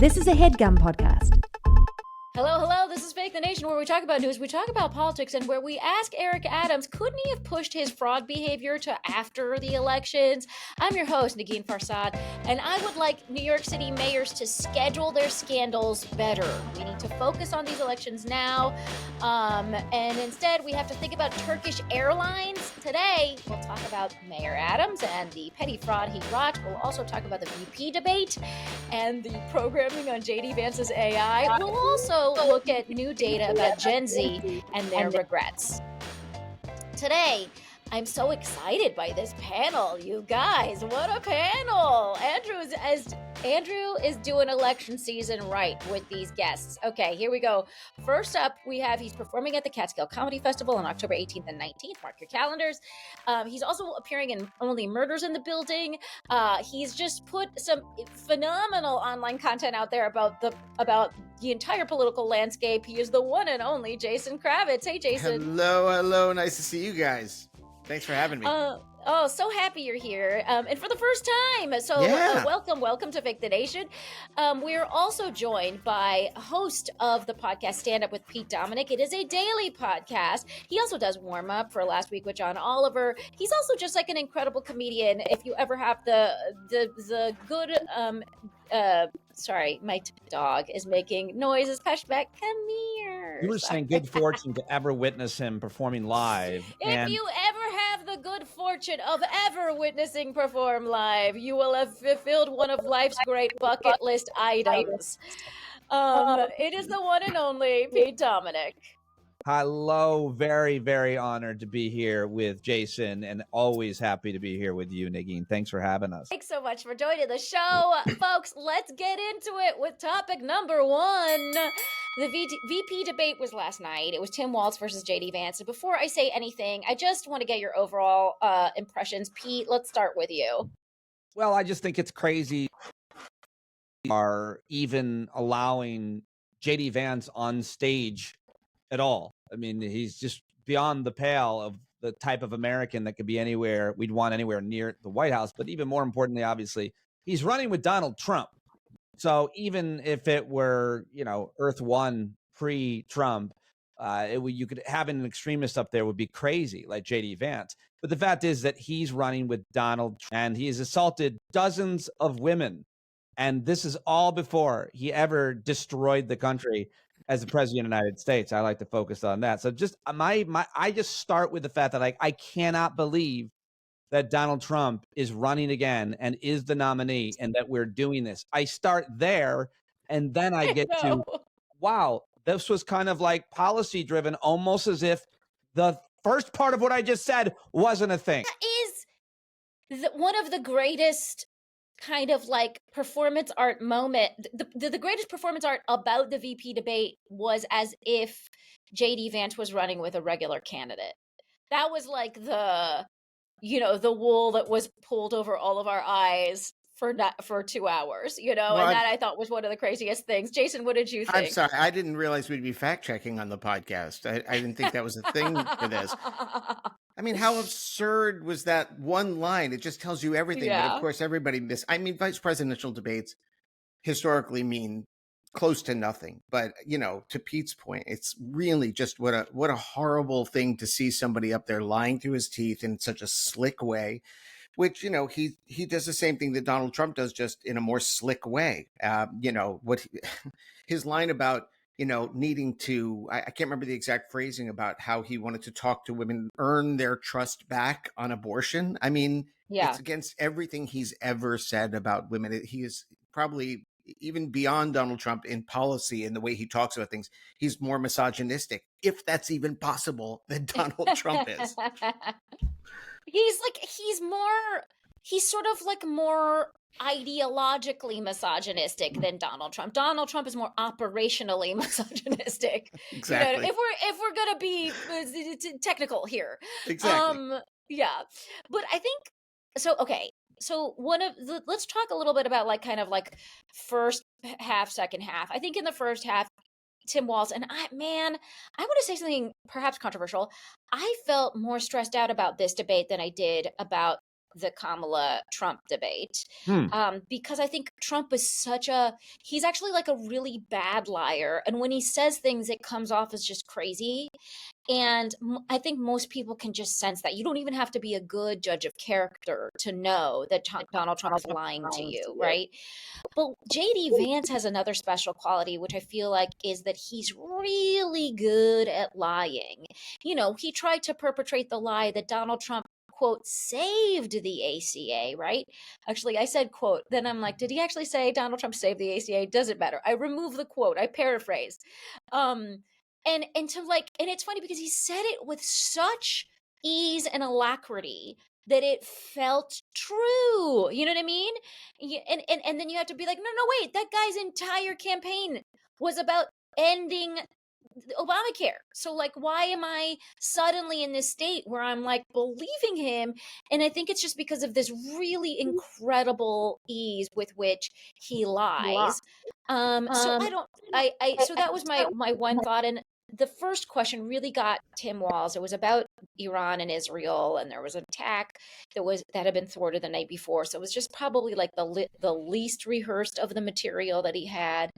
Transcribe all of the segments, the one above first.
This is a HeadGum podcast. Hello, this is Fake the Nation, where we talk about news, we talk about politics, and where we ask Eric Adams, couldn't he have pushed his fraud behavior to after the elections? I'm your host, Negin Farsad, and I would like New York City mayors to schedule their scandals better. We need to focus on these elections now, and instead we have to think about Turkish Airlines. Today, we'll talk about Mayor Adams and the petty fraud he wrought. We'll also talk about the VP debate and the programming on J.D. Vance's AI. We'll also look at new data about Gen Z and their regrets. Today, I'm so excited by this panel, you guys. What a panel! Andrew is doing election season right with these guests. Okay, here we go. First up, he's performing at the Catskill Comedy Festival on October 18th and 19th. Mark your calendars. He's also appearing in Only Murders in the Building. He's just put some phenomenal online content out there about the entire political landscape. He is the one and only Jason Kravits. Hey, Jason. Hello. Nice to see you guys. Thanks for having me. So happy you're here. And for the first time. So welcome to Fake the Nation. We're also joined by a host of the podcast Stand Up with Pete Dominick. It is a daily podcast. He also does Warm Up for Last Week with John Oliver. He's also just like an incredible comedian. If you ever have the good sorry, my dog is making noises. Peshback, come here. You were saying good fortune to ever witness him performing live. If you ever have the good fortune of ever witnessing perform live, you will have fulfilled one of life's great bucket list items. It is the one and only Pete Dominick. Hello, very, very honored to be here with Jason, and always happy to be here with you, Negin. Thanks for having us. Thanks so much for joining the show. Folks, let's get into it with topic number one. The VP debate was last night. It was Tim Walz versus J.D. Vance. And before I say anything, I just want to get your overall impressions. Pete, let's start with you. Well, I just think it's crazy are even allowing J.D. Vance on stage at all. I mean, he's just beyond the pale of the type of American that could be anywhere we'd want anywhere near the White House. But even more importantly, obviously, he's running with Donald Trump. So even if it were, Earth One pre-Trump, you could have an extremist up there would be crazy, like J.D. Vance. But the fact is that he's running with Donald Trump, and he has assaulted dozens of women. And this is all before he ever destroyed the country as the president of the United States. I like to focus on that. So just I just start with the fact that I cannot believe that Donald Trump is running again and is the nominee, and that we're doing this. I start there, and then I get to, wow, this was kind of like policy driven, almost as if the first part of what I just said wasn't a thing. That is one of the greatest kind of like performance art moment. The greatest performance art about the VP debate was as if J.D. Vance was running with a regular candidate. That was like the wool that was pulled over all of our eyes for 2 hours, and that I thought was one of the craziest things. Jason, what did you think? I'm sorry, I didn't realize we'd be fact checking on the podcast. I didn't think that was a thing for this. I mean, how absurd was that one line? It just tells you everything. Yeah. But of course, everybody vice presidential debates historically mean close to nothing. But, to Pete's point, it's really just what a horrible thing to see somebody up there lying through his teeth in such a slick way, which, he does the same thing that Donald Trump does, just in a more slick way. His line about, needing to, I can't remember the exact phrasing about how he wanted to talk to women, earn their trust back on abortion. I mean, It's against everything he's ever said about women. He is probably even beyond Donald Trump in policy and the way he talks about things. He's more misogynistic, if that's even possible, than Donald Trump is. He's sort of like more ideologically misogynistic than Donald Trump. Donald Trump is more operationally misogynistic. Exactly. If we're gonna be technical here. Exactly. But I think so. Okay. So let's talk a little bit about like kind of like first half, second half. I think in the first half, Tim Walz, and I want to say something perhaps controversial. I felt more stressed out about this debate than I did about the Kamala Trump debate, Hmm. because I think Trump is he's actually like a really bad liar. And when he says things, it comes off as just crazy. And I think most people can just sense that. You don't even have to be a good judge of character to know that Donald Trump is lying to you, right? But JD Vance has another special quality, which I feel like is that he's really good at lying. You know, he tried to perpetrate the lie that Donald Trump, quote, saved the ACA, right? Actually, I said, quote, then I'm like, did he actually say Donald Trump saved the ACA? Doesn't matter. I remove the quote, I paraphrased. And to like, and it's funny because he said it with such ease and alacrity that it felt true. You know what I mean? And then you have to be like, no, wait, that guy's entire campaign was about ending Obamacare. So like, why am I suddenly in this state where I'm like believing him? And I think it's just because of this really incredible ease with which he lies. So so that was my one thought. And the first question really got Tim Walz. It was about Iran and Israel, and there was an attack that had been thwarted the night before. So it was just probably like the least rehearsed of the material that he had,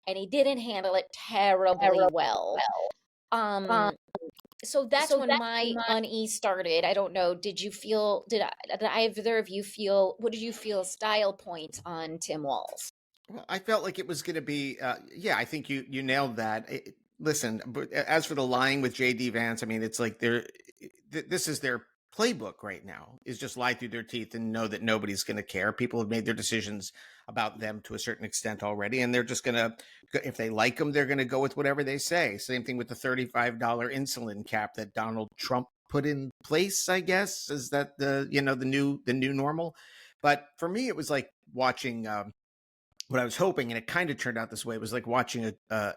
and he didn't handle it terribly well. So that's when my unease started. I don't know. Did either of you feel? What did you feel? Style points on Tim Walz? Well, I felt like it was going to be, yeah, I think you nailed that. Listen, but as for the lying with JD Vance, I mean, it's like this is their playbook right now, is just lie through their teeth and know that nobody's going to care. People have made their decisions about them to a certain extent already, and they're just going to, if they like them, they're going to go with whatever they say. Same thing with the $35 insulin cap that Donald Trump put in place, I guess. Is that the new normal? But for me, it was like watching what I was hoping, and it kind of turned out this way, it was like watching a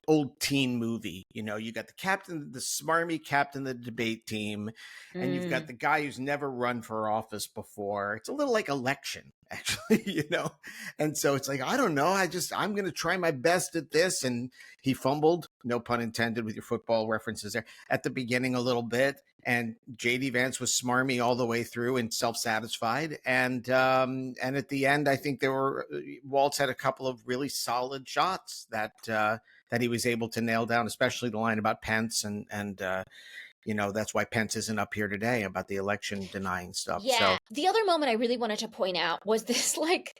old teen movie. You know, you got the smarmy captain of the debate team, and you've got the guy who's never run for office before. It's a little like election, actually, you know? And so it's like, I don't know, I'm going to try my best at this. And he fumbled, no pun intended with your football references there, at the beginning a little bit. And JD Vance was smarmy all the way through and self-satisfied. And at the end, I think Waltz had a couple of really solid shots that he was able to nail down, especially the line about Pence and that's why Pence isn't up here today about the election denying stuff. Yeah. So the other moment I really wanted to point out was this, like,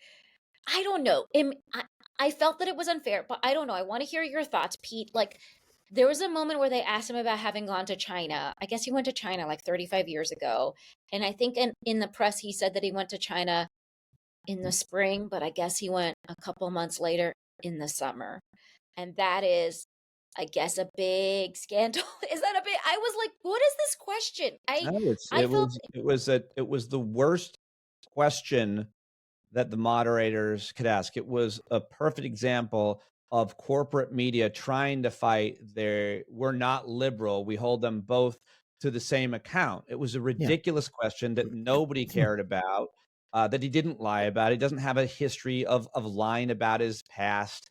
I don't know. I felt that it was unfair, but I don't know. I want to hear your thoughts, Pete. Like, there was a moment where they asked him about having gone to China. I guess he went to China like 35 years ago. And I think in the press, he said that he went to China in the spring, but I guess he went a couple months later in the summer. And that is, I guess, a big scandal. Is that a big? I was like, what is this question? It was the worst question that the moderators could ask. It was a perfect example of corporate media trying to fight we're not liberal, we hold them both to the same account. It was a ridiculous question that nobody cared about, that he didn't lie about. He doesn't have a history of lying about his past,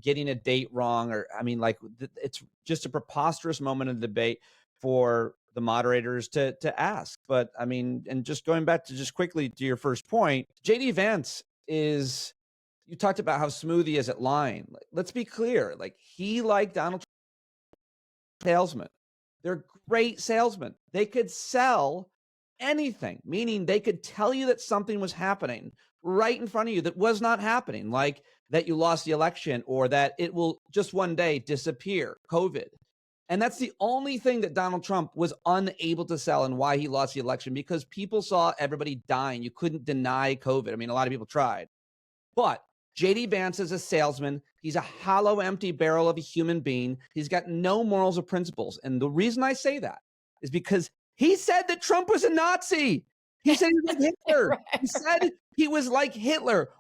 getting a date wrong, or it's just a preposterous moment in the debate for the moderators to ask. But I mean, and just going back to just quickly to your first point, JD Vance you talked about how smooth he is at lying. Let's be clear. Like, he, like Donald Trump, salesman. They're great salesmen. They could sell anything, meaning they could tell you that something was happening right in front of you that was not happening, like that you lost the election or that it will just one day disappear, COVID. And that's the only thing that Donald Trump was unable to sell and why he lost the election, because people saw everybody dying. You couldn't deny COVID. I mean, a lot of people tried. But JD Vance is a salesman. He's a hollow, empty barrel of a human being. He's got no morals or principles. And the reason I say that is because he said that Trump was a Nazi. He said he was like Hitler. Right. He said he was like Hitler.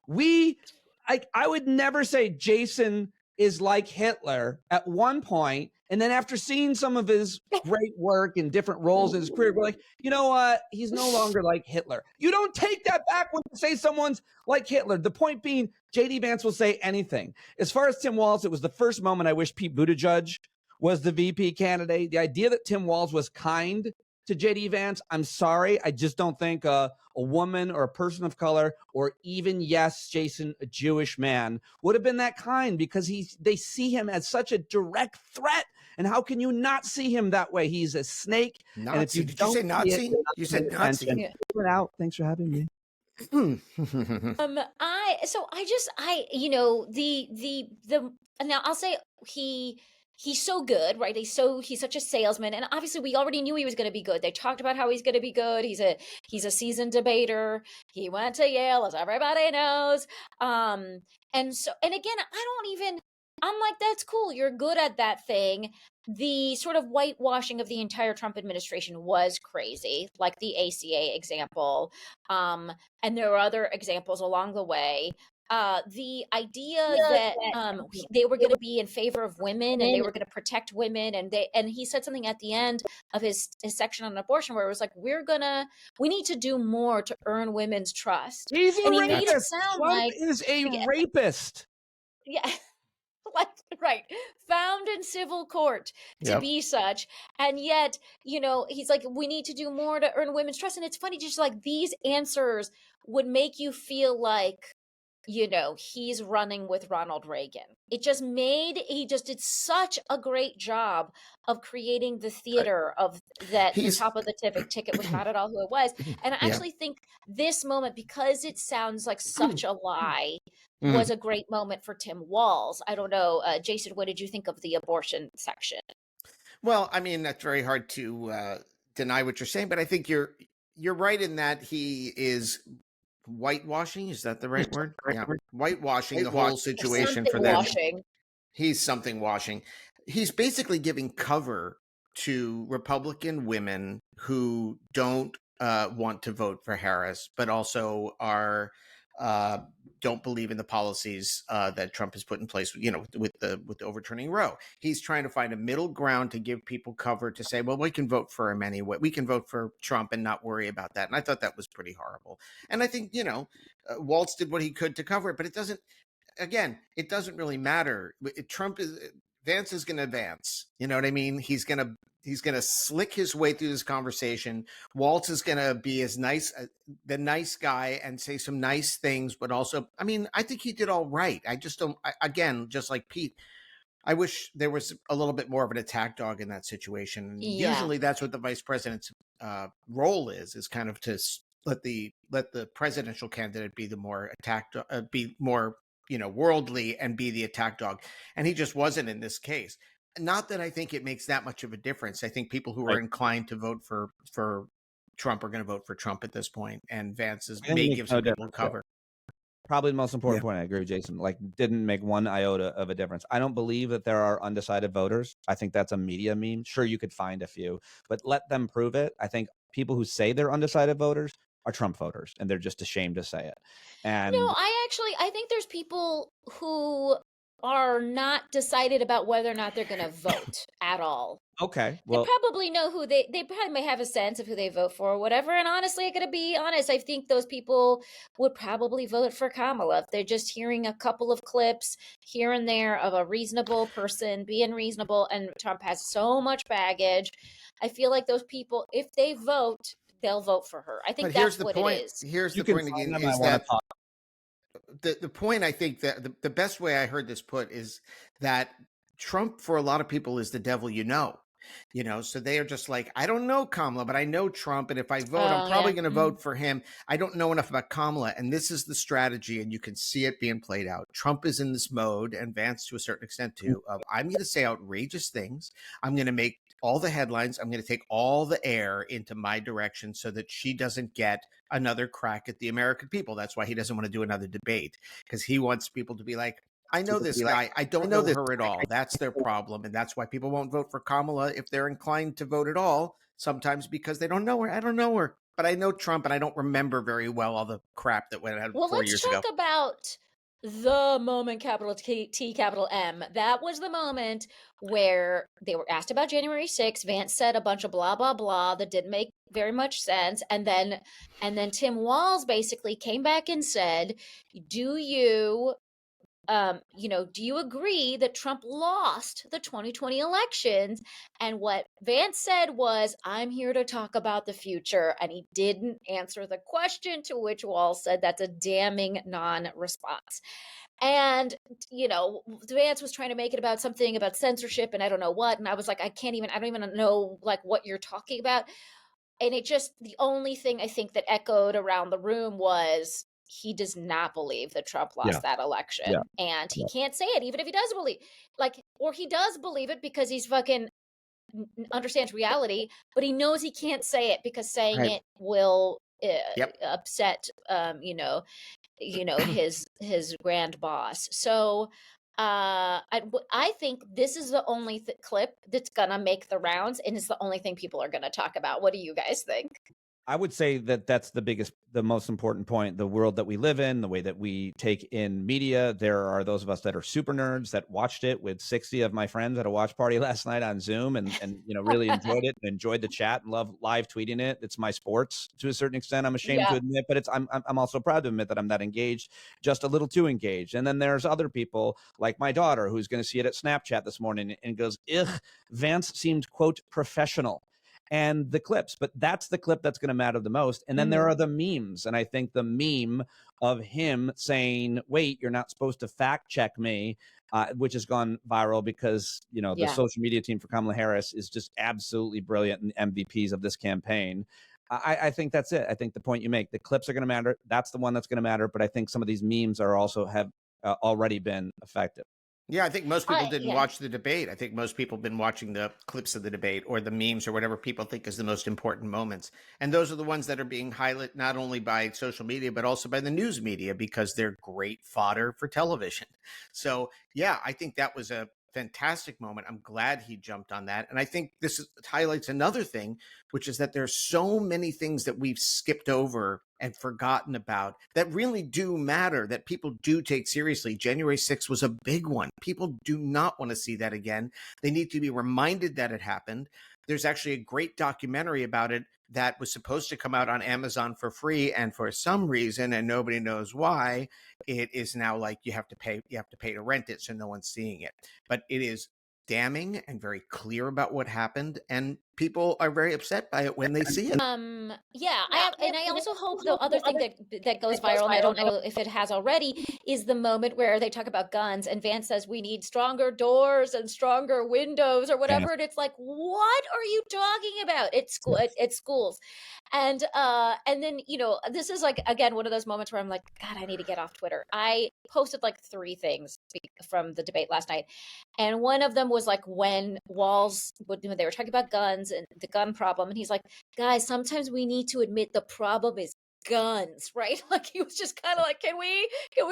I would never say Jason is like Hitler at one point. And then after seeing some of his great work in different roles in his career, we're like, you know what? He's no longer like Hitler. You don't take that back when you say someone's like Hitler. The point being, JD Vance will say anything. As far as Tim Walz, it was the first moment I wish Pete Buttigieg was the VP candidate. The idea that Tim Walz was kind to JD Vance, I'm sorry. I just don't think a woman or a person of color, or even, yes, Jason, a Jewish man, would have been that kind, because they see him as such a direct threat. And how can you not see him that way? He's a snake. Nazi. And if you Did you say Nazi? You said Nazi. Yeah. Out. Thanks for having me. Now I'll say he's so good, right? He's such a salesman, and obviously we already knew he was going to be good. They talked about how he's going to be good. He's a seasoned debater. He went to Yale, as everybody knows. And again, I'm like, that's cool. You're good at that thing. The sort of whitewashing of the entire Trump administration was crazy, like the ACA example. And there were other examples along the way. The idea that they were going to be in favor of women and they were going to protect women, and he said something at the end of his section on abortion where it was like, we need to do more to earn women's trust. He's a rapist. Made it sound Trump is a rapist. Yeah. Like, right, found in civil court to be such, and yet, he's like, we need to do more to earn women's trust. And it's funny, just like these answers would make you feel like, he's running with Ronald Reagan. He just did such a great job of creating the theater of that. The top of the ticket was not at all who it was. And I actually think this moment, because it sounds like such a lie, was a great moment for Tim Walz. I don't know, Jason, what did you think of the abortion section? Well, I mean, that's very hard to deny what you're saying, but I think you're right in that he is whitewashing. Is that the right word? Yeah, whitewashing the whole situation for them. He's something washing. He's basically giving cover to Republican women who don't want to vote for Harris, but also are don't believe in the policies that Trump has put in place, with the overturning Roe. He's trying to find a middle ground to give people cover to say, well, we can vote for him anyway. We can vote for Trump and not worry about that. And I thought that was pretty horrible. And I think, Walz did what he could to cover it, but it doesn't really matter. Vance is going to advance. You know what I mean? He's going to slick his way through this conversation. Walz is going to be the nice guy and say some nice things, but also, I mean, I think he did all right. I just don't, again, just like Pete, I wish there was a little bit more of an attack dog in that situation. Yeah. Usually that's what the vice president's role is kind of to let the presidential candidate be the more be more, worldly and be the attack dog. And he just wasn't in this case. Not that I think it makes that much of a difference. I think people who are inclined to vote for Trump are going to vote for Trump at this point, and Vance may give some people cover. Probably the most important point. I agree with Jason. Like, didn't make one iota of a difference. I don't believe that there are undecided voters. I think that's a media meme. Sure, you could find a few, but let them prove it. I think people who say they're undecided voters are Trump voters, and they're just ashamed to say it. And no, I think there's people who are not decided about whether or not they're going to vote at all. Okay. Well, they probably know who they probably may have a sense of who they vote for or whatever. And honestly, I got to be honest, I think those people would probably vote for Kamala if they're just hearing a couple of clips here and there of a reasonable person being reasonable. And Trump has so much baggage. I feel like those people, if they vote, they'll vote for her. I think that's what it is. Here's the point again, is that the point, I think that the best way I heard this put is that Trump, for a lot of people, is the devil so they are just like, I don't know Kamala, but I know Trump, and if I vote, I'm probably going to vote for him. I don't know enough about Kamala, and this is the strategy, and you can see it being played out. Trump is in this mode, and Vance to a certain extent too, of I'm going to say outrageous things. I'm going to make all the headlines. I'm going to take all the air into my direction so that she doesn't get another crack at the American people. That's why he doesn't want to do another debate, because he wants people to be like, I know this guy. I don't know her at all. That's their problem. And that's why people won't vote for Kamala if they're inclined to vote at all, sometimes because they don't know her. I don't know her, but I know Trump, and I don't remember very well all the crap that went out 4 years ago. Well, let's talk about the moment, capital T, capital M. That was the moment where they were asked about January 6th. Vance said a bunch of blah, blah, blah that didn't make very much sense. And then Tim Walz basically came back and said, do you do you agree that Trump lost the 2020 elections? And what Vance said was, I'm here to talk about the future. And he didn't answer the question, to which Walz said that's a damning non-response. And, Vance was trying to make it about something about censorship and I don't know what. And I was like, I don't even know like what you're talking about. And the only thing I think that echoed around the room was, he does not believe that Trump lost that election. And he can't say it, even if he does believe, or he does believe it because he's fucking understands reality, but he knows he can't say it because saying it will upset, his grand boss. So I think this is the only clip that's gonna make the rounds, and it's the only thing people are gonna talk about. What do you guys think? I would say that that's the most important point. The world that we live in, the way that we take in media. There are those of us that are super nerds that watched it with 60 of my friends at a watch party last night on Zoom, and really enjoyed it, and enjoyed the chat, and love live tweeting it. It's my sports to a certain extent. I'm ashamed to admit, but I'm also proud to admit that I'm that engaged, just a little too engaged. And then there's other people like my daughter who's going to see it at Snapchat this morning and goes, "Ugh, Vance seemed, quote, professional." And the clips, but that's the clip that's going to matter the most. And then there are the memes. And I think the meme of him saying, wait, you're not supposed to fact check me, which has gone viral because, the social media team for Kamala Harris is just absolutely brilliant and MVPs of this campaign. I think that's it. I think the point you make, the clips are going to matter. That's the one that's going to matter. But I think some of these memes are also have already been effective. Yeah, I think most people didn't watch the debate. I think most people have been watching the clips of the debate or the memes or whatever people think is the most important moments. And those are the ones that are being highlighted not only by social media, but also by the news media, because they're great fodder for television. So, yeah, I think that was a fantastic moment. I'm glad he jumped on that. And I think this highlights another thing, which is that there's so many things that we've skipped over and forgotten about that really do matter, that people do take seriously. January 6th was a big one. People do not want to see that again. They need to be reminded that it happened. There's actually a great documentary about it that was supposed to come out on Amazon for free, and for some reason, and nobody knows why, it is now like you have to pay to rent it, so no one's seeing it. But it is damning and very clear about what happened, and people are very upset by it when they see it. I also hope the other thing that goes viral, and I don't know if it has already, is the moment where they talk about guns and Vance says we need stronger doors and stronger windows or whatever, and it's like, what are you talking about? It's schools. And then this is like, again, one of those moments where I'm like, God, I need to get off Twitter. I posted like 3 things from the debate last night, and one of them was like when Walz, when they were talking about guns and the gun problem, and he's like, guys, sometimes we need to admit the problem is guns, right? Like, he was just kind of like, can we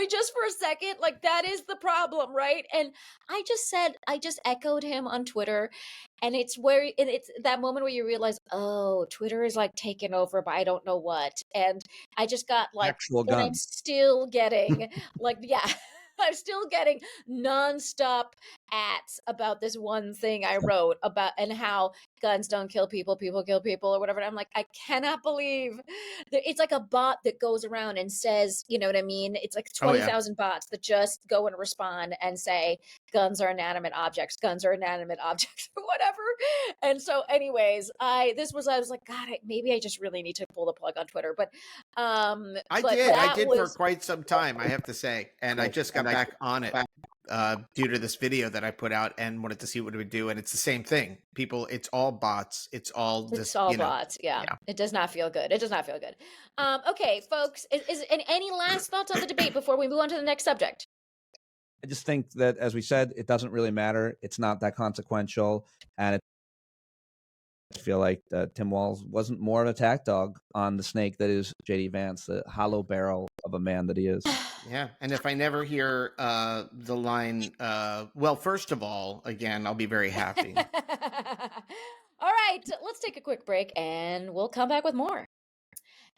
just for a second, like, that is the problem, right? And I just echoed him on Twitter, and it's that moment where you realize, oh, Twitter is like taken over by I don't know what. And I just got like actual guns. I'm still getting like, I'm still getting nonstop ads about this one thing I wrote about, and how guns don't kill people, people kill people, or whatever. And I'm like, I cannot believe it's like a bot that goes around and says, you know what I mean? It's like 20,000 bots that just go and respond and say guns are inanimate objects, or whatever. And so, anyways, I was like, God, maybe I just really need to pull the plug on Twitter. But I did for quite some time, I have to say, and I just got back on it due to this video that I put out and wanted to see what it would do. And it's the same thing. People, it's all bots. It's all bots. Yeah. It does not feel good. Okay, folks, is any last thoughts on the debate before we move on to the next subject? I just think that, as we said, it doesn't really matter. It's not that consequential. And I feel like Tim Walz wasn't more of an attack dog on the snake that is J.D. Vance, the hollow barrel of a man that he is. Yeah. And if I never hear the line, well, first of all, again, I'll be very happy. All right, let's take a quick break and we'll come back with more.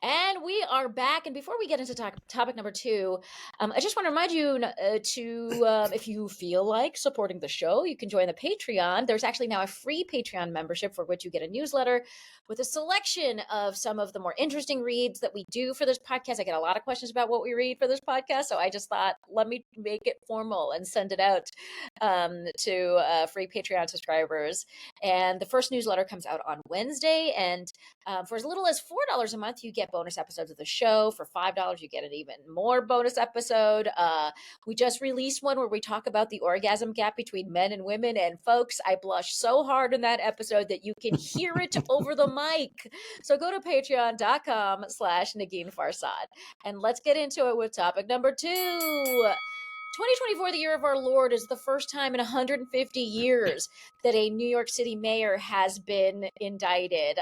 And we are back. And before we get into topic number 2, I just want to remind you if you feel like supporting the show, you can join the Patreon. There's actually now a free Patreon membership for which you get a newsletter with a selection of some of the more interesting reads that we do for this podcast. I get a lot of questions about what we read for this podcast, so I just thought, let me make it formal and send it out to free Patreon subscribers. And the first newsletter comes out on Wednesday, and for as little as $4 a month, you get bonus episodes of the show. For $5, you get an even more bonus episode. We just released one where we talk about the orgasm gap between men and women. And folks, I blushed so hard in that episode that you can hear it over the mic. So go to patreon.com/Negin Farsad. And let's get into it with topic number 2. 2024, the year of our Lord, is the first time in 150 years that a New York City mayor has been indicted.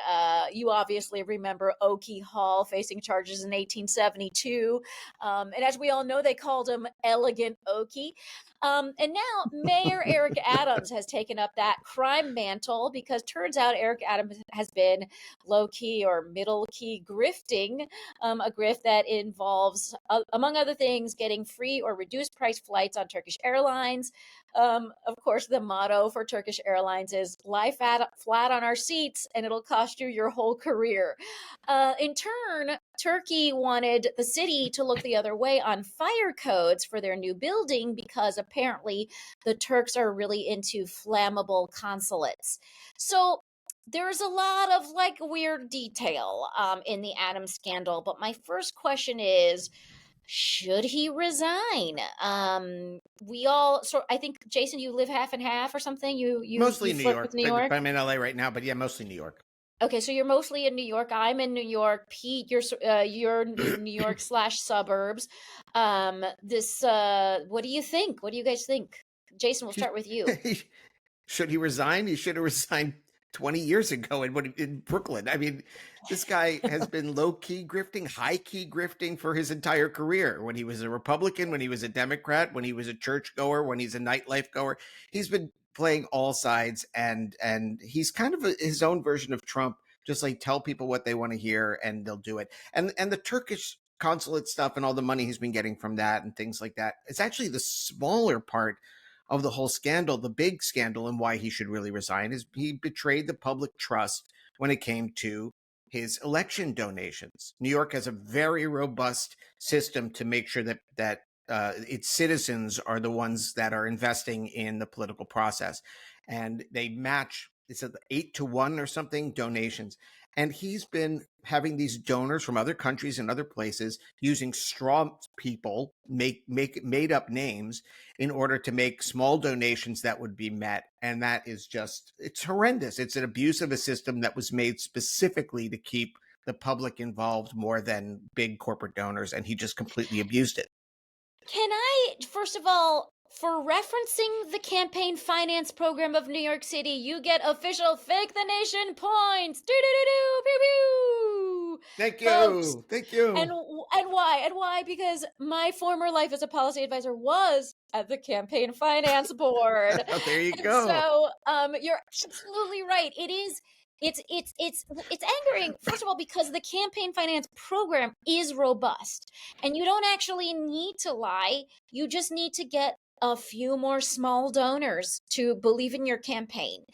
You obviously remember Oki Hall facing charges in 1872. And as we all know, they called him Elegant Oki. And now Mayor Eric Adams has taken up that crime mantle because turns out Eric Adams has been low-key or middle-key grifting, a grift that involves, among other things, getting free or reduced price flights on Turkish Airlines. Of course, the motto for Turkish Airlines is lie flat on our seats and it'll cost you your whole career. In turn, Turkey wanted the city to look the other way on fire codes for their new building because apparently the Turks are really into flammable consulates. So there's a lot of weird detail in the Adams scandal, but my first question is, should he resign? I think, Jason, you live half and half or something. You mostly New flirt York. with New York. I'm in LA right now, but yeah, mostly New York. Okay, so you're mostly in New York. I'm in New York. Pete, you're New York /suburbs. What do you think? What do you guys think? Jason, we'll start with you. Should he resign? He should have resigned 20 years ago in Brooklyn. I mean, this guy has been low-key grifting, high-key grifting for his entire career. When he was a Republican, when he was a Democrat, when he was a churchgoer, when he's a nightlife goer, he's been playing all sides, and he's kind of his own version of Trump. Just tell people what they want to hear and they'll do it. And the Turkish consulate stuff and all the money he's been getting from that and things like that, it's actually the smaller part of the whole scandal. The big scandal and why he should really resign is he betrayed the public trust when it came to his election donations. New York has a very robust system to make sure that its citizens are the ones that are investing in the political process, and they match, it's 8-1 or something donations. And he's been having these donors from other countries and other places using straw people, made up names in order to make small donations that would be met. And that is it's horrendous. It's an abuse of a system that was made specifically to keep the public involved more than big corporate donors. And he just completely abused it. Can I, first of all, for referencing the campaign finance program of New York City, you get official Fake the Nation points. Do-do-do-do, pew-pew. Thank you. Folks, thank you. And why? And why? Because my former life as a policy advisor was at the campaign finance board. There you go. So you're absolutely right. It's angering, first of all, because the campaign finance program is robust and you don't actually need to lie. You just need to get a few more small donors to believe in your campaign,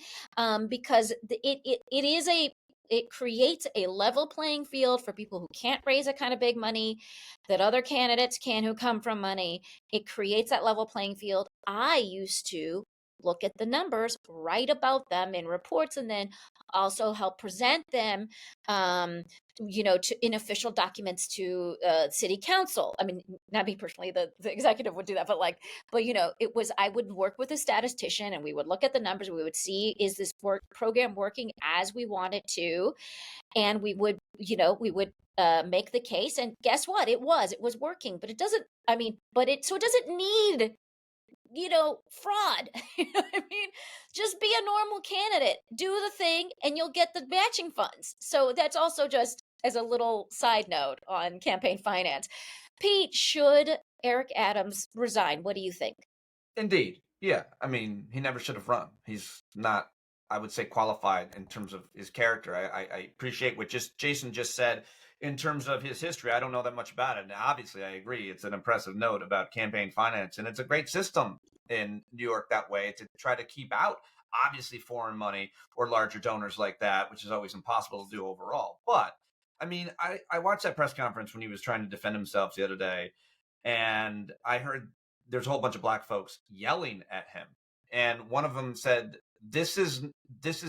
because it creates a level playing field for people who can't raise a kind of big money that other candidates can who come from money. It creates that level playing field. I used to look at the numbers, write about them in reports, and then also help present them, in official documents to city council. I mean, not me personally, the executive would do that, but I would work with a statistician and we would look at the numbers. We would see, is this program working as we want it to? And we would make the case, and guess what? It was working, but it doesn't need fraud. I mean, just be a normal candidate, do the thing, and you'll get the matching funds. So that's also just as a little side note on campaign finance. Pete, should Eric Adams resign? What do you think? Indeed. Yeah. I mean, he never should have run. He's not, I would say, qualified in terms of his character. I appreciate what Jason just said. in terms of his history. I don't know that much about it. Now, obviously, I agree. It's an impressive note about campaign finance, and it's a great system in New York that way to try to keep out, obviously, foreign money or larger donors like that, which is always impossible to do overall. But I mean, I watched that press conference when he was trying to defend himself the other day, and I heard there's a whole bunch of black folks yelling at him. And one of them said, this is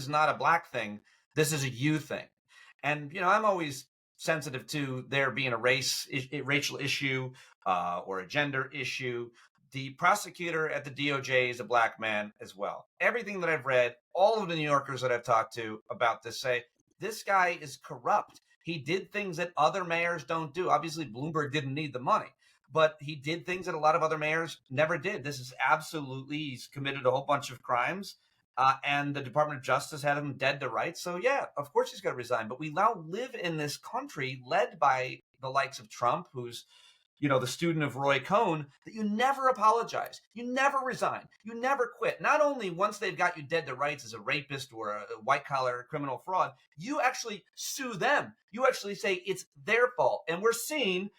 not a black thing. This is a you thing. And, I'm always sensitive to there being a racial issue or a gender issue. The prosecutor at the DOJ is a black man as well. Everything that I've read, all of the New Yorkers that I've talked to about this say, this guy is corrupt. He did things that other mayors don't do. Obviously, Bloomberg didn't need the money, but he did things that a lot of other mayors never did. This is absolutely, he's committed a whole bunch of crimes. And the Department of Justice had him dead to rights. So, yeah, of course he's got to resign. But we now live in this country led by the likes of Trump, who's, the student of Roy Cohn, that you never apologize. You never resign. You never quit. Not only once they've got you dead to rights as a rapist or a white-collar criminal fraud, you actually sue them. You actually say it's their fault. And we've seen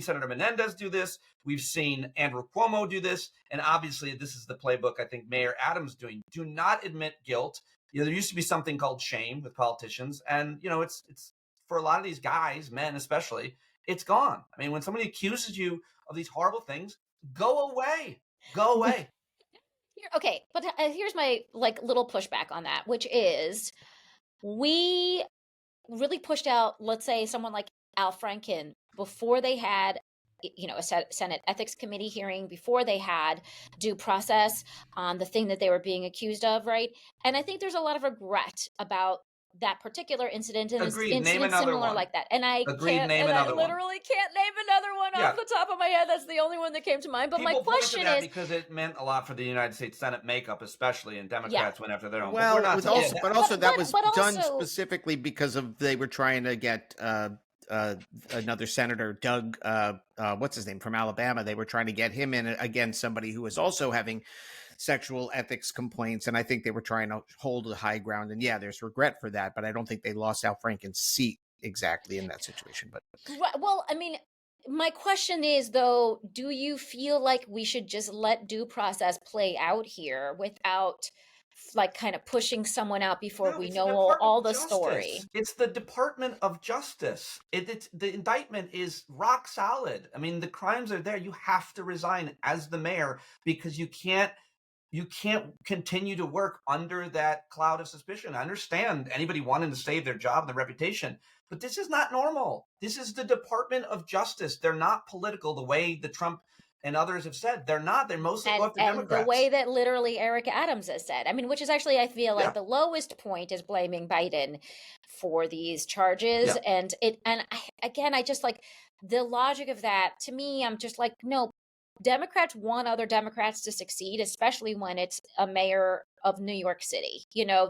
Senator Menendez do this. We've seen Andrew Cuomo do this. And obviously, this is the playbook I think Mayor Adams doing. Do not admit guilt. There used to be something called shame with politicians. And, it's for a lot of these guys, men especially, it's gone. I mean, when somebody accuses you of these horrible things, go away. Go away. Okay, but here's my little pushback on that, which is we really pushed out, let's say, someone like Al Franken before they had a Senate Ethics Committee hearing, before they had due process on the thing that they were being accused of, right? And I think there's a lot of regret about that particular incident and Agreed. Incident similar one. Like that. And I Agreed. can't, Name and another I literally can't name another one off the top of my head. That's the only one that came to mind. But People my question point to that is, because it meant a lot for the United States Senate makeup, especially, and Democrats went after their own. Well, but that was done specifically because they were trying to get another senator, Doug, what's his name, from Alabama. They were trying to get him in against somebody who was also having sexual ethics complaints, and I think they were trying to hold the high ground. And yeah, there's regret for that, but I don't think they lost Al Franken's seat exactly in that situation. But well, I mean, my question is, though, do you feel like we should just let due process play out here without kind of pushing someone out before we know all the story? It's the Department of Justice. The indictment is rock solid. I mean, the crimes are there. You have to resign as the mayor because you can't continue to work under that cloud of suspicion. I understand anybody wanting to save their job and their reputation, but this is not normal. This is the Department of Justice. They're not political the way the Trump and others have said. They're not. They're mostly go after Democrats. And the way that literally Eric Adams has said. I mean, which is actually, I feel like the lowest point is blaming Biden for these charges. Yeah. I just the logic of that, to me, I'm just like, no, Democrats want other Democrats to succeed, especially when it's a mayor of New York City.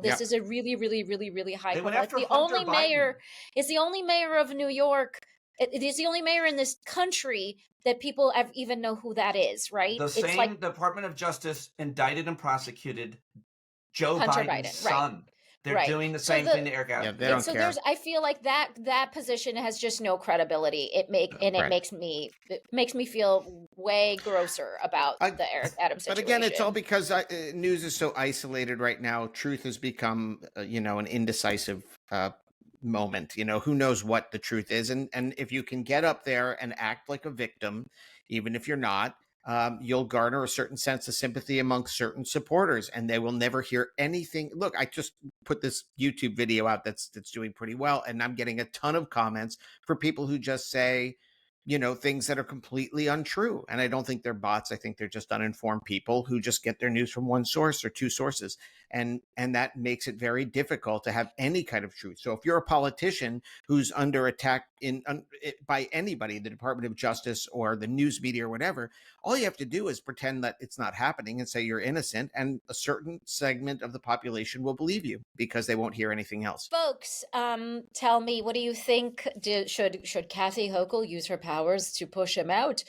This is a really, really, really, really high. It's the only mayor. It's the only mayor of New York. It is the only mayor in this country that people even know who that is, right? The same Department of Justice indicted and prosecuted Joe Biden's son. Right. They're doing the same thing to Eric Adams. Yeah, they don't care. I feel like that position has just no credibility. It makes me feel way grosser about the Eric Adams situation. But again, it's all because news is so isolated right now. Truth has become, an indecisive moment. Who knows what the truth is, and if you can get up there and act like a victim, even if you're not, you'll garner a certain sense of sympathy amongst certain supporters, and they will never hear anything. Look, I just put this YouTube video out that's doing pretty well, and I'm getting a ton of comments for people who just say, things that are completely untrue. And I don't think they're bots. I think they're just uninformed people who just get their news from one source or two sources. And that makes it very difficult to have any kind of truth. So if you're a politician who's under attack by anybody, the Department of Justice or the news media or whatever, all you have to do is pretend that it's not happening and say you're innocent, and a certain segment of the population will believe you because they won't hear anything else. Folks, tell me, what do you think? Should Kathy Hochul use her power powers to push him out?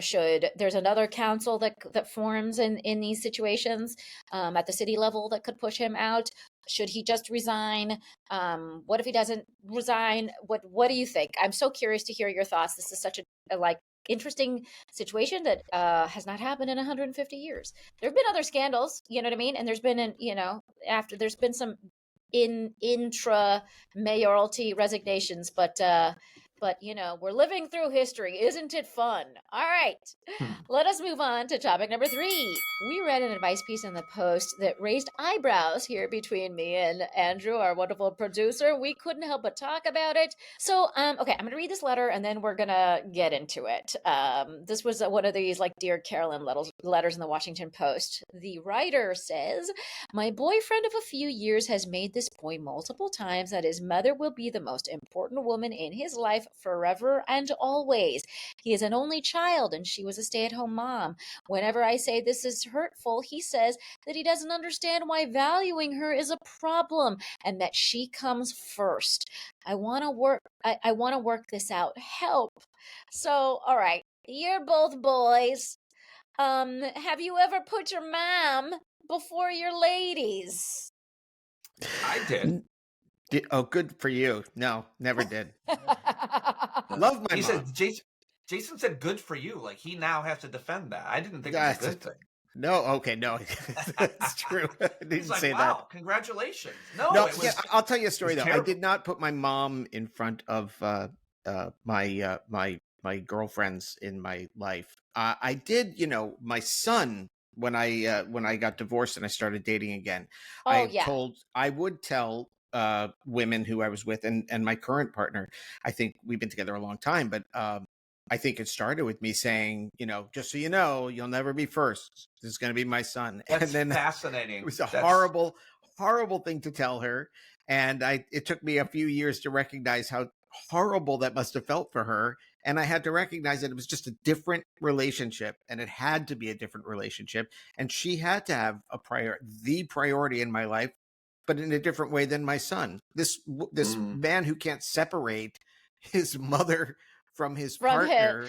Should there's another council that forms in these situations at the city level that could push him out? Should he just resign? What if he doesn't resign? What do you think? I'm so curious to hear your thoughts. This is such a like interesting situation that has not happened in 150 years. There have been other scandals, you know what I mean? And there's been, after there's been some intra mayoralty resignations, but we're living through history. Isn't it fun? All right. Let us move on to topic number 3. We read an advice piece in the Post that raised eyebrows here between me and Andrew, our wonderful producer. We couldn't help but talk about it. So, okay, I'm going to read this letter and then we're going to get into it. This was one of these like Dear Carolyn letters in the Washington Post. The writer says, my boyfriend of a few years has made this point multiple times that his mother will be the most important woman in his life forever and always. He is an only child and she was a stay-at-home mom. Whenever I say this is hurtful, he says that he doesn't understand why valuing her is a problem and that she comes first. I want to work this out. Help. So, all right, you're both boys. Have you ever put your mom before your ladies? I did. Oh, good for you. No, never did. Love my mom. Said, Jason said good for you. Like he now has to defend that. I didn't think it was a good thing. No, okay, no. That's true. I didn't like, say wow, that. Congratulations. I'll tell you a story though. Terrible. I did not put my mom in front of my girlfriends in my life. I did, my son when I got divorced and I started dating again. I would tell women who I was with and my current partner. I think we've been together a long time, but I think it started with me saying, just so you know, you'll never be first. This is going to be my son. That's and then fascinating. It was a horrible, horrible thing to tell her. And it took me a few years to recognize how horrible that must have felt for her. And I had to recognize that it was just a different relationship and it had to be a different relationship. And she had to have the priority in my life, but in a different way than my son. This man who can't separate his mother from his partner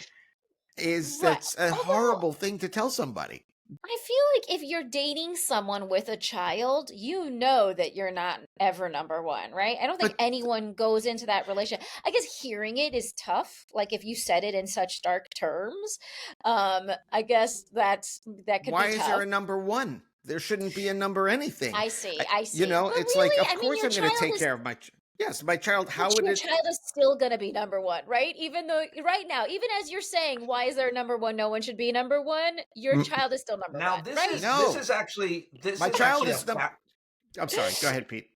that's a horrible thing to tell somebody. I feel like if you're dating someone with a child, you know that you're not ever number one, right? I don't think anyone goes into that relationship. I guess hearing it is tough. Like if you said it in such stark terms, I guess that could be tough. Why is there a number one? There shouldn't be a number anything. I see. It's really, like, of course I'm going to take care of my Yes, my child, how would it... Your child is still going to be number one, right? Even though, right now, even as you're saying, why is there number one? No one should be number one. Your child is still number one, right? This is actually... My child is... I'm sorry. Go ahead, Pete.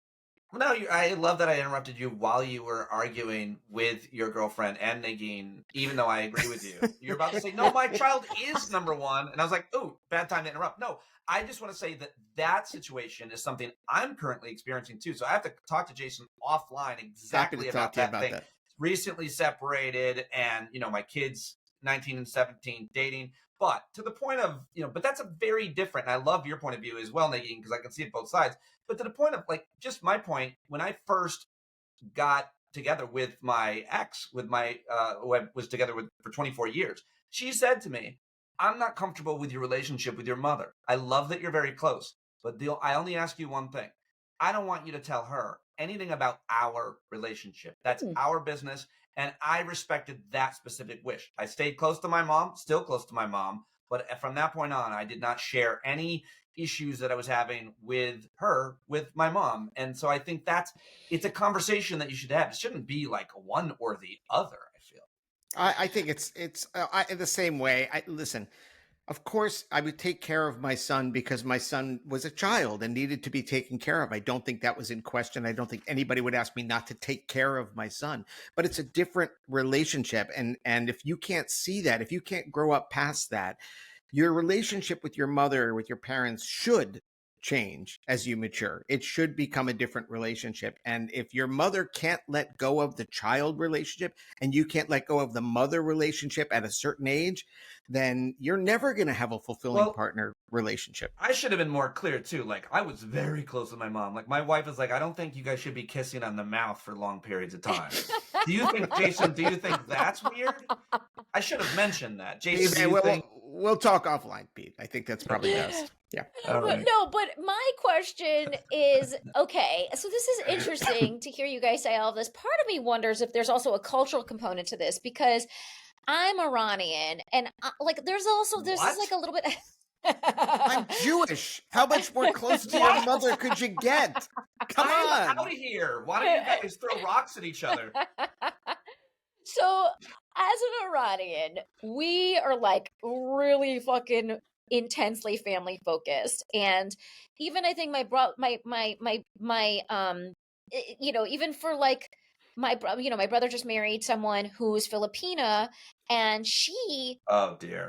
No, I love that I interrupted you while you were arguing with your girlfriend and Negin, even though I agree with you. You're about to say, no, my child is number one. And I was like, oh, bad time to interrupt. No, I just want to say that situation is something I'm currently experiencing too. So I have to talk to Jason offline exactly about that thing. Recently separated and, my kids, 19 and 17, dating. But to the point of, but that's a very different, and I love your point of view as well, Negin, because I can see it both sides. But to the point of, just my point, when I first got together with my ex, who I was together with for 24 years, she said to me, I'm not comfortable with your relationship with your mother. I love that you're very close, but I only ask you one thing. I don't want you to tell her anything about our relationship. That's our business. And I respected that specific wish. I stayed close to my mom, still close to my mom. But from that point on, I did not share any issues that I was having with her, with my mom. And so I think it's a conversation that you should have. It shouldn't be like one or the other, I feel. I think it's the same way. Listen, of course, I would take care of my son because my son was a child and needed to be taken care of. I don't think that was in question. I don't think anybody would ask me not to take care of my son. But it's a different relationship. And if you can't see that, if you can't grow up past that, your relationship with your mother, with your parents should change as you mature. It should become a different relationship. And if your mother can't let go of the child relationship and you can't let go of the mother relationship at a certain age, then you're never going to have a fulfilling partner relationship. I should have been more clear too. Like, I was very close with my mom. Like, my wife is like, I don't think you guys should be kissing on the mouth for long periods of time. Do you think, Jason, do you think that's weird? I should have mentioned that. Jason, we'll talk offline, Pete. I think that's probably best. Yeah. But my question is, okay, so this is interesting to hear you guys say all of this. Part of me wonders if there's also a cultural component to this, because I'm Iranian, and there's also, this is like a little bit... I'm Jewish. How much more close to your mother could you get? Come on. Out of here. Why don't you guys throw rocks at each other? So, as an Iranian, we are like really fucking intensely family focused, and even I think even for like my brother just married someone who's Filipina, and she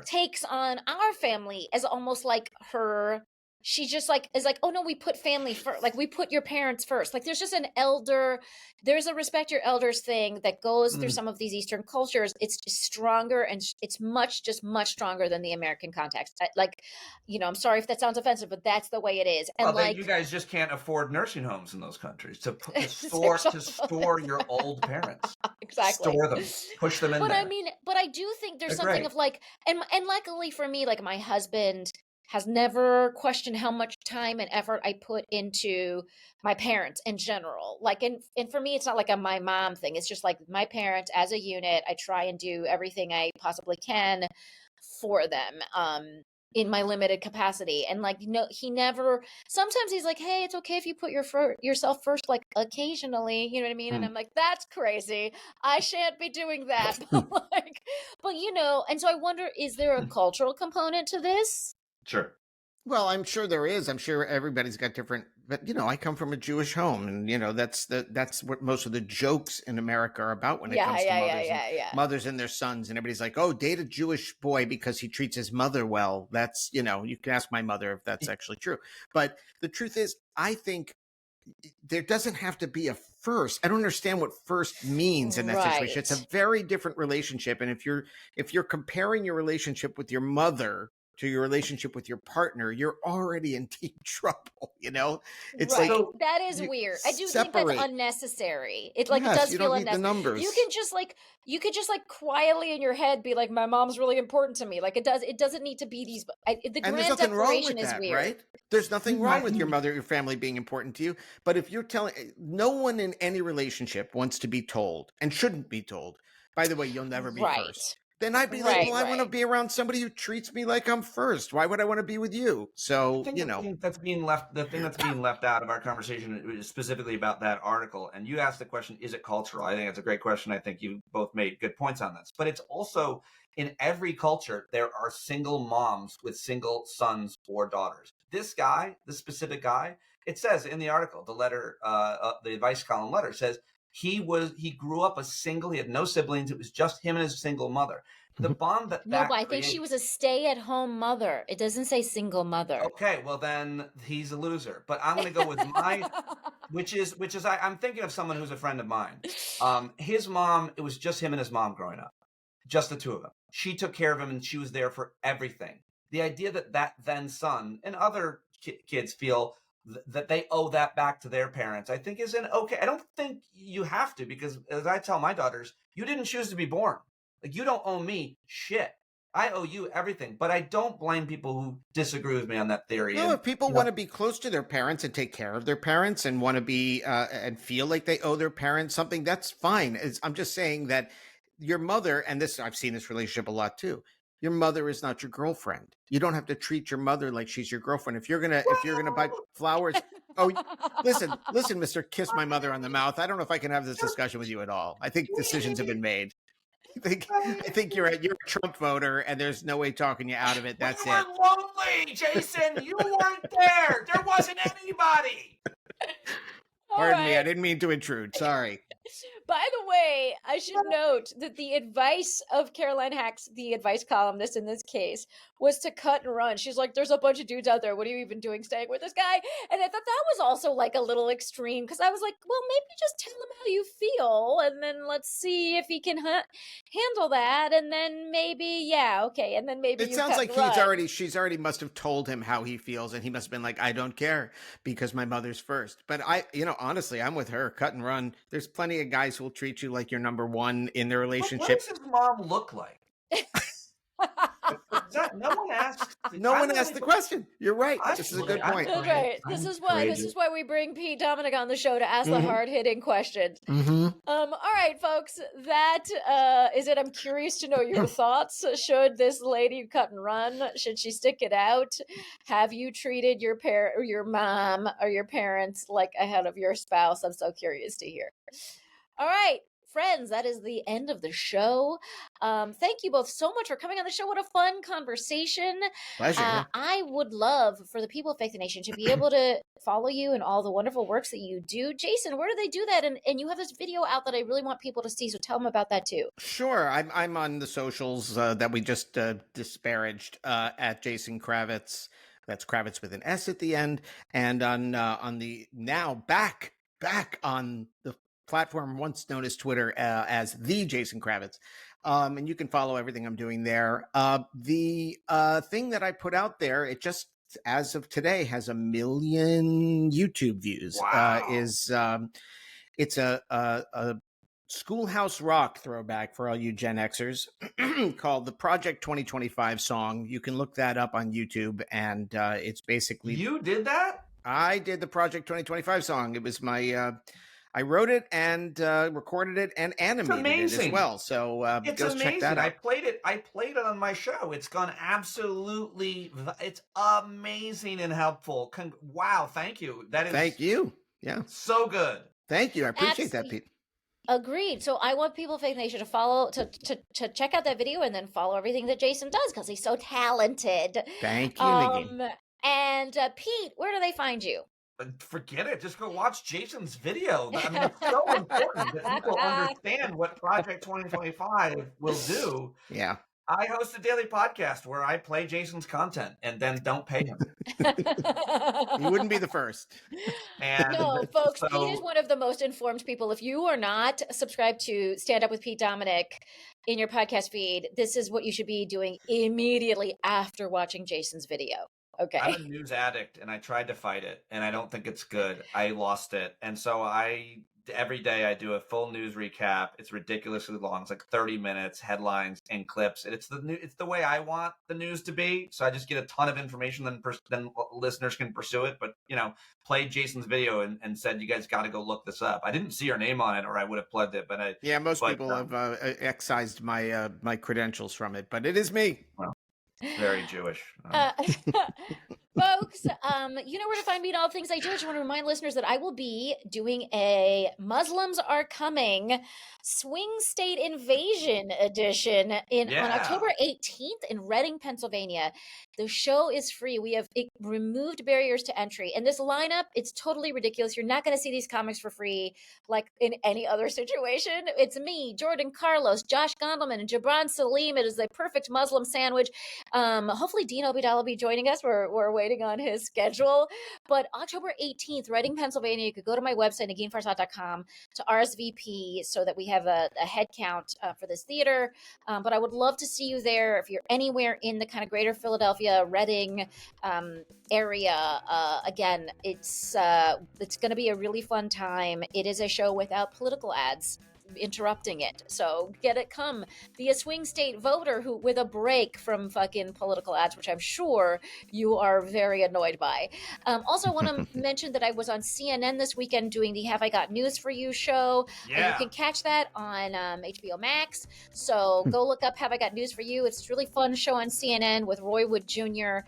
takes on our family as almost like her. She just like is like, oh no, we put family first. Like, we put your parents first. Like, there's just there's a respect your elders thing that goes through some of these Eastern cultures. It's just stronger, and it's much stronger than the American context. I'm sorry if that sounds offensive, but that's the way it is. And you guys just can't afford nursing homes in those countries to store your old parents. Exactly. Store them, push them in there. But I do think there's something of like, and luckily for me, like, my husband has never questioned how much time and effort I put into my parents in general. Like, and for me, it's not like a my mom thing. It's just like my parents as a unit. I try and do everything I possibly can for them, in my limited capacity. And like, he never, sometimes he's like, hey, it's okay if you put yourself first, like occasionally, you know what I mean? And I'm like, that's crazy. I shan't be doing that. And so I wonder, is there a cultural component to this? Sure. Well, I'm sure there is. I'm sure everybody's got different, but I come from a Jewish home, and that's what most of the jokes in America are about when it comes to mothers and their sons, and everybody's like, oh, date a Jewish boy because he treats his mother well. That's, you can ask my mother if that's actually true. But the truth is, I think there doesn't have to be a first. I don't understand what first means in that situation. It's a very different relationship. And if you're comparing your relationship with your mother to your relationship with your partner, you're already in deep trouble. It's like, that is weird. I do think that's unnecessary. It does feel unnecessary. The numbers. You could just like quietly in your head be like, my mom's really important to me. Like, it doesn't need to be these. The grand declaration is weird, right? There's nothing wrong with your mother, your family being important to you. But if you're telling, no one in any relationship wants to be told, and shouldn't be told, by the way, you'll never be first. Then I'd be like, well, I want to be around somebody who treats me like I'm first. Why would I want to be with you? So, the thing that's being left out of our conversation is specifically about that article. And you asked the question, is it cultural? I think it's a great question. I think you both made good points on this. But it's also, in every culture, there are single moms with single sons or daughters. This specific guy, it says in the article, the letter, the advice column letter says, he grew up a single, he had no siblings. It was just him and his single mother. The bond that but I think she was a stay-at-home mother. It doesn't say single mother. Okay, well then he's a loser. But I'm going to go with which is I'm thinking of someone who's a friend of mine. His mom, it was just him and his mom growing up, just the two of them. She took care of him, and she was there for everything. The idea that then son and other kids feel that they owe that back to their parents, I think isn't okay. I don't think you have to, because as I tell my daughters, you didn't choose to be born. Like, you don't owe me shit. I owe you everything. But I don't blame people who disagree with me on that theory. No, if people want to be close to their parents and take care of their parents and want to be and feel like they owe their parents something, that's fine. I'm just saying that your mother, and this, I've seen this relationship a lot too. Your mother is not your girlfriend. You don't have to treat your mother like she's your girlfriend. If you're gonna buy flowers, listen, Mister, kiss my mother on the mouth. I don't know if I can have this discussion with you at all. I think decisions have been made. I think you're a Trump voter, and there's no way talking you out of it. That's it. You were lonely, Jason. You weren't there. There wasn't anybody. Pardon me. I didn't mean to intrude. Sorry. By the way, I should note that the advice of Caroline Hacks, the advice columnist in this case, was to cut and run. She's like, there's a bunch of dudes out there. What are you even doing staying with this guy? And I thought that was also like a little extreme because I was like, well, maybe just tell him how you feel and then let's see if he can handle that. And then maybe, yeah, okay. And then maybe it sounds like she's already must have told him how he feels, and he must have been like, I don't care because my mother's first. But honestly, I'm with her. Cut and run. There's plenty of guys who will treat you like you're number one in their relationship. What does his mom look like? No one asked. No one asked the question. You're right. This is a good point. That's right. This is why we bring Pete Dominick on the show to ask the hard hitting questions. All right, folks. That is it. I'm curious to know your thoughts. Should this lady cut and run? Should she stick it out? Have you treated your mom or your parents like ahead of your spouse? I'm so curious to hear. All right. Friends, that is the end of the show. Thank you both so much for coming on the show. What a fun conversation. Pleasure. I would love for the people of Faith the Nation to be able to follow you and all the wonderful works that you do. Jason, where do they do that? And you have this video out that I really want people to see, so tell them about that too. Sure. I'm on the socials that we just disparaged at Jason Kravits. That's Kravitz with an S at the end. And on the now back on the platform once known as Twitter as the Jason Kravitz. And you can follow everything I'm doing there. The thing that I put out there, it just, as of today, has 1 million YouTube views. Wow. It's a Schoolhouse Rock throwback for all you Gen Xers called the Project 2025 song. You can look that up on YouTube, and it's basically... You did that? I did the Project 2025 song. It was my... I wrote it and recorded it and animated it as well. So go check that out. I played it on my show. It's gone absolutely. It's amazing and helpful. Wow, thank you. Thank you. Yeah, so good. Thank you. I appreciate that, Pete. Agreed. So I want people of Faith Nation to follow, to check out that video and then follow everything that Jason does because he's so talented. Thank you, Negin. And Pete, where do they find you? Forget it. Just go watch Jason's video. I mean, it's so important that people understand what Project 2025 will do. Yeah. I host a daily podcast where I play Jason's content and then don't pay him. You wouldn't be the first. No, folks, Pete is one of the most informed people. If you are not subscribed to Stand Up with Pete Dominick in your podcast feed, this is what you should be doing immediately after watching Jason's video. Okay. I'm a news addict and I tried to fight it and I don't think it's good. I lost it. And so every day I do a full news recap. It's ridiculously long. It's like 30 minutes, headlines and clips. And it's the way I want the news to be. So I just get a ton of information, then listeners can pursue it. But, played Jason's video and said, you guys got to go look this up. I didn't see your name on it or I would have plugged it. But most people have excised my credentials from it, but it is me. Well, very Jewish. Folks, you know where to find me and all the things I do. I just want to remind listeners that I will be doing a Muslims Are Coming Swing State Invasion edition on October 18th in Reading, Pennsylvania. The show is free. We have removed barriers to entry. And this lineup, it's totally ridiculous. You're not going to see these comics for free like in any other situation. It's me, Jordan Carlos, Josh Gondelman, and Jabran Salim. It is the perfect Muslim sandwich. Hopefully Dean Obidal will be joining us. We're waiting on his schedule. But October 18th, Reading, Pennsylvania, you could go to my website, NeginFarsad.com, to RSVP so that we have a head count for this theater. But I would love to see you there. If you're anywhere in the kind of greater Philadelphia, Reading area, again, it's going to be a really fun time. It is a show without political ads interrupting it. So come be a swing state voter with a break from fucking political ads, which I'm sure you are very annoyed by. Also want to mention that I was on CNN this weekend doing the Have I Got News for You show. And you can catch that on HBO Max. So go look up Have I Got News for You. It's a really fun show on CNN with Roy Wood Jr.,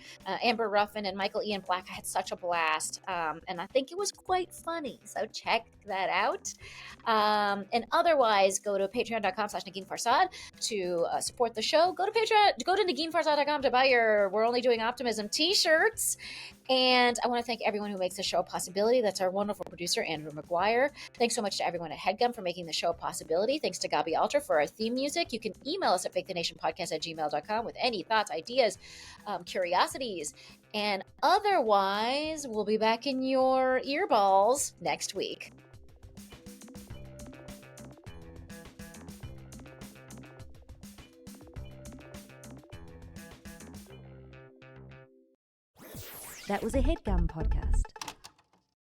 Amber Ruffin, and Michael Ian Black. I had such a blast. And I think it was quite funny. So check that out. And other otherwise, go to patreon.com/NeginFarsad to support the show. Go to Patreon, go to NeginFarsad.com to buy your We're Only Doing Optimism t-shirts. And I want to thank everyone who makes the show a possibility. That's our wonderful producer, Andrew McGuire. Thanks so much to everyone at HeadGum for making the show a possibility. Thanks to Gaby Alter for our theme music. You can email us at fakethenationpodcast@gmail.com with any thoughts, ideas, curiosities. And otherwise, we'll be back in your earballs next week. That was a HeadGum podcast.